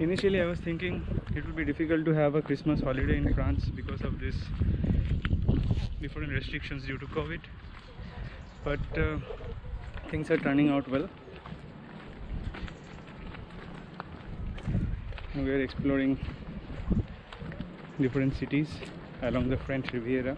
Initially I was thinking it would be difficult to have a Christmas holiday in France because of this different restrictions due to COVID, but things are turning out well. We are exploring different cities along the French Riviera.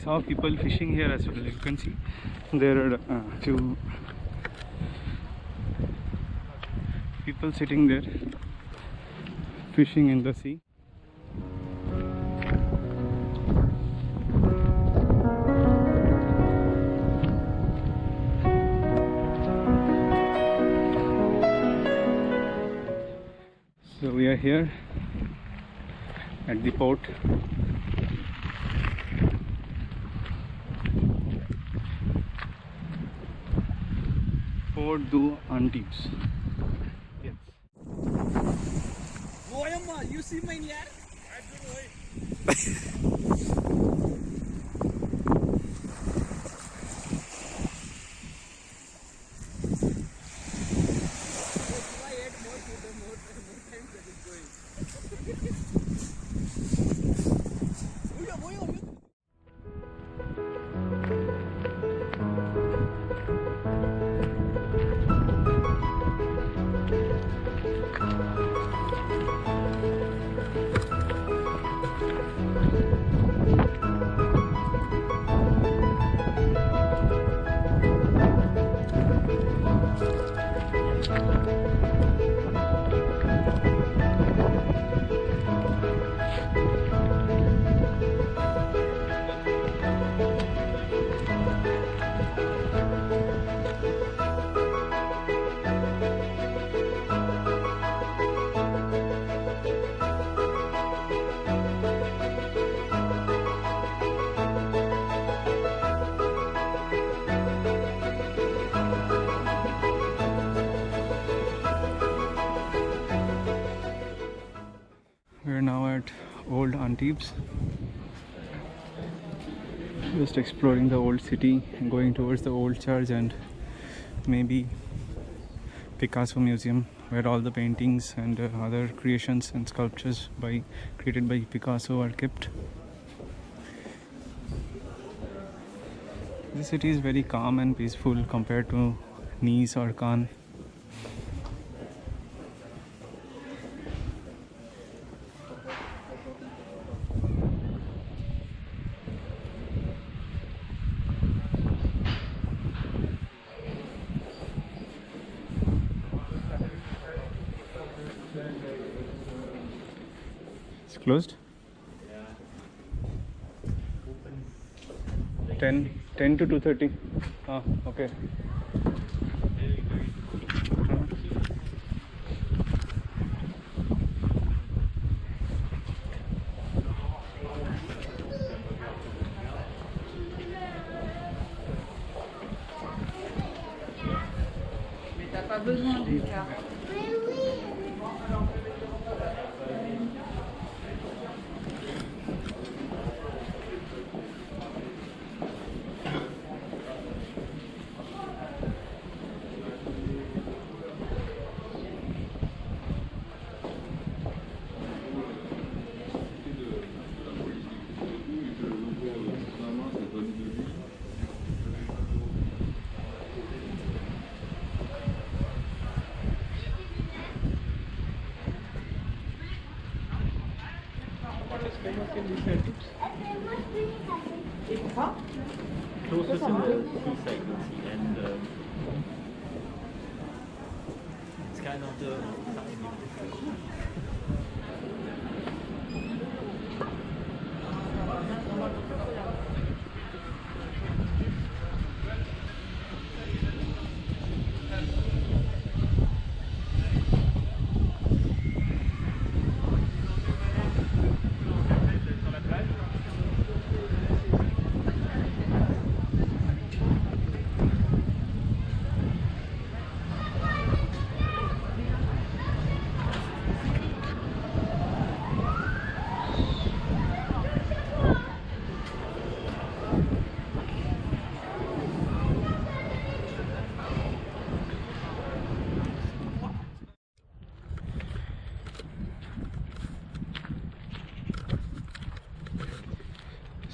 Saw people fishing here as well. You can see there are a few people sitting there fishing in the sea. So we are here at the port. Antibes. Yes. You see my yard? We're now at old Antibes, just exploring the old city and going towards the old church and maybe Picasso Museum, where all the paintings and other creations and sculptures created by Picasso are kept. This city is very calm and peaceful compared to Nice or Cannes. It's closed? 10 to 2:30. Ah, okay. Mais t'as pas besoin du Carre. Closest in the seaside, you'll see, and it's kind of the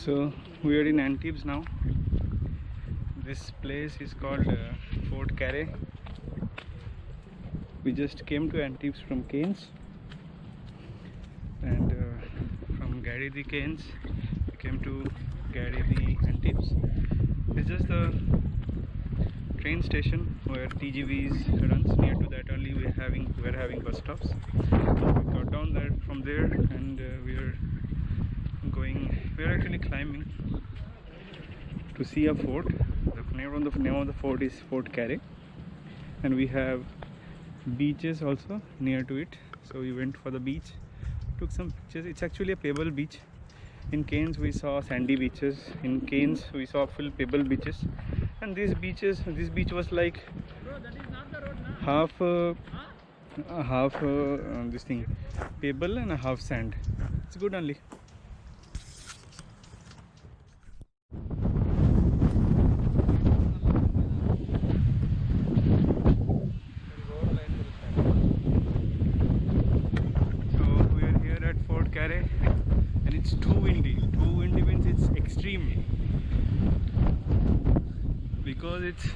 So we are in Antibes now. This place is called Fort Carré. We just came to Antibes from Cairns, and from Carré the Cairns we came to Carré the Antibes. It's just the train station where TGVs runs. Near to that only we're having bus stops. We got down there from there, and we're actually climbing to see a fort. The name of the fort is Fort Carré, and we have beaches also near to it. So we went for the beach, took some pictures. It's actually a pebble beach. In Cairns we saw sandy beaches. In Cairns we saw full pebble beaches, and this beach was like half this thing pebble and a half sand. It's good only. Carré, and it's too windy means it's extreme, because it's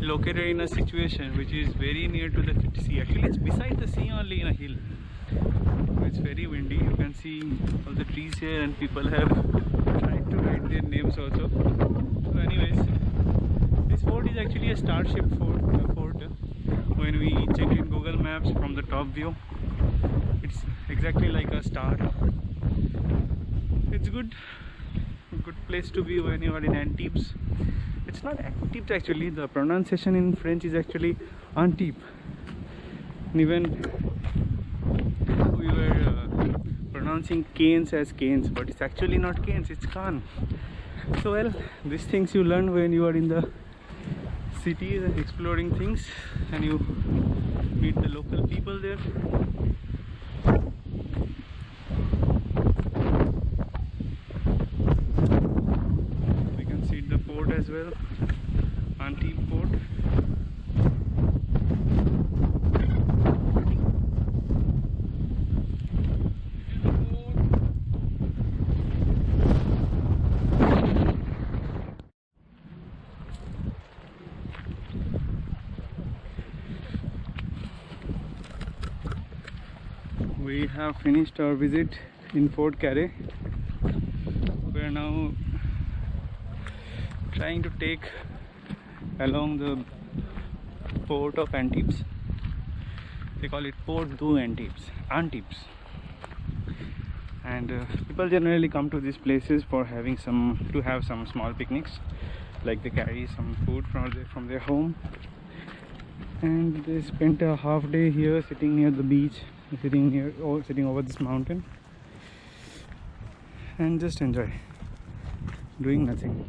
located in a situation which is very near to the sea. Actually it's beside the sea, only in a hill. It's very windy. You can see all the trees here, and people have tried to write their names also. So anyways, this fort is actually a starship fort. When we check in Google Maps from the top view, it's exactly like a star. It's good place to be when you are in Antibes. It's not Antibes actually. The pronunciation in French is actually Antibes. And even we were pronouncing Cairns as Cairns, but it's actually not Cairns, it's Cannes. So well, these things you learn when you are in the cities and exploring things, and you meet the local people there. We can see the port as well, Antibes port. We have finished our visit in Fort Carré. We are now trying to take along the port of Antibes. They call it Port Antibes. And people generally come to these places for have some small picnics, like they carry some food from their home, and they spent a half day here sitting near the beach, sitting over this mountain, and just enjoy doing nothing.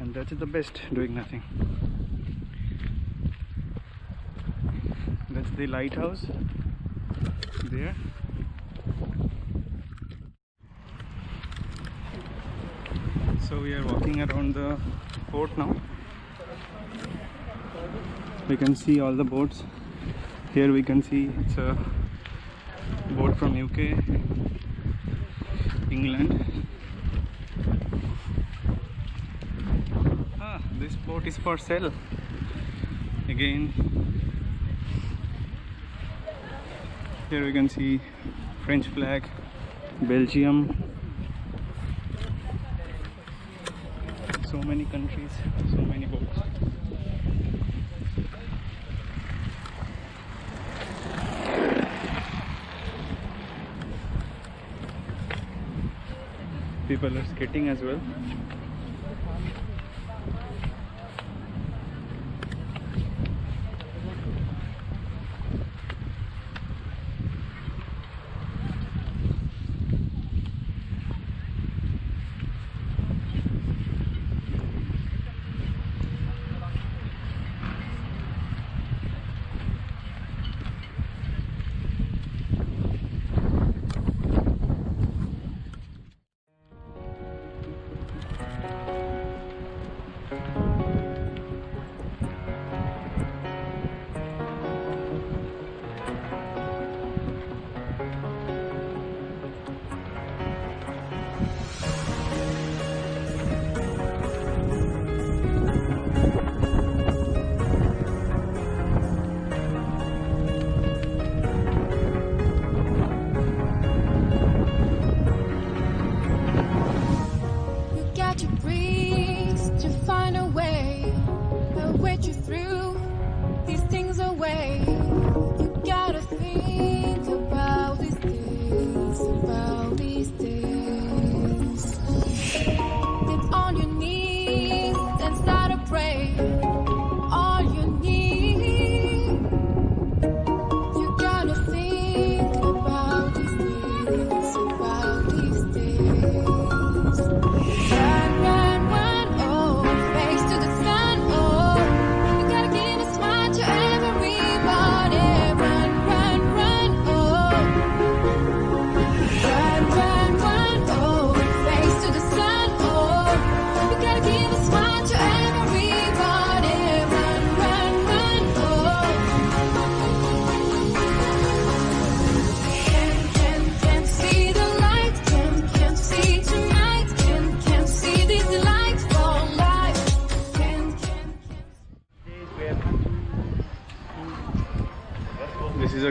And that is the best, doing nothing. That's the lighthouse there. So we are walking around the port now. We can see all the boats. Here we can see it's a boat from UK, England. This boat is for sale. Again, here we can see French flag, Belgium. So many countries, so many boats. People are skating as well.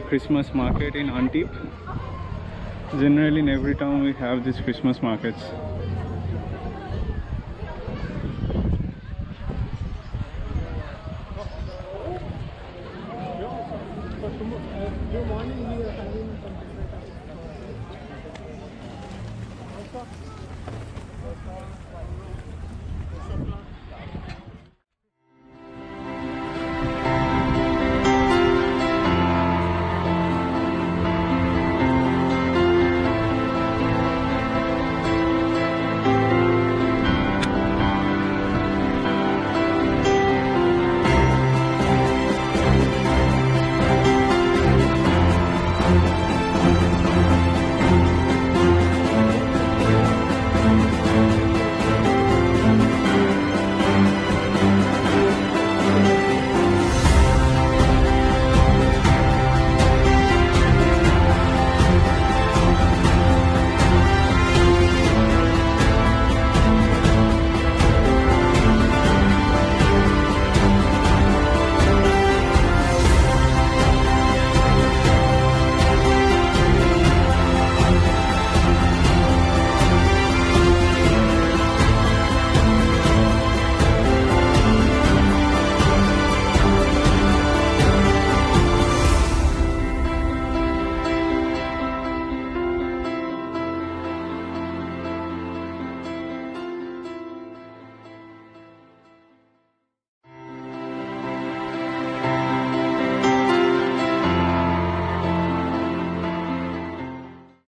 the Christmas market in Antibes. Generally in every town we have these Christmas markets.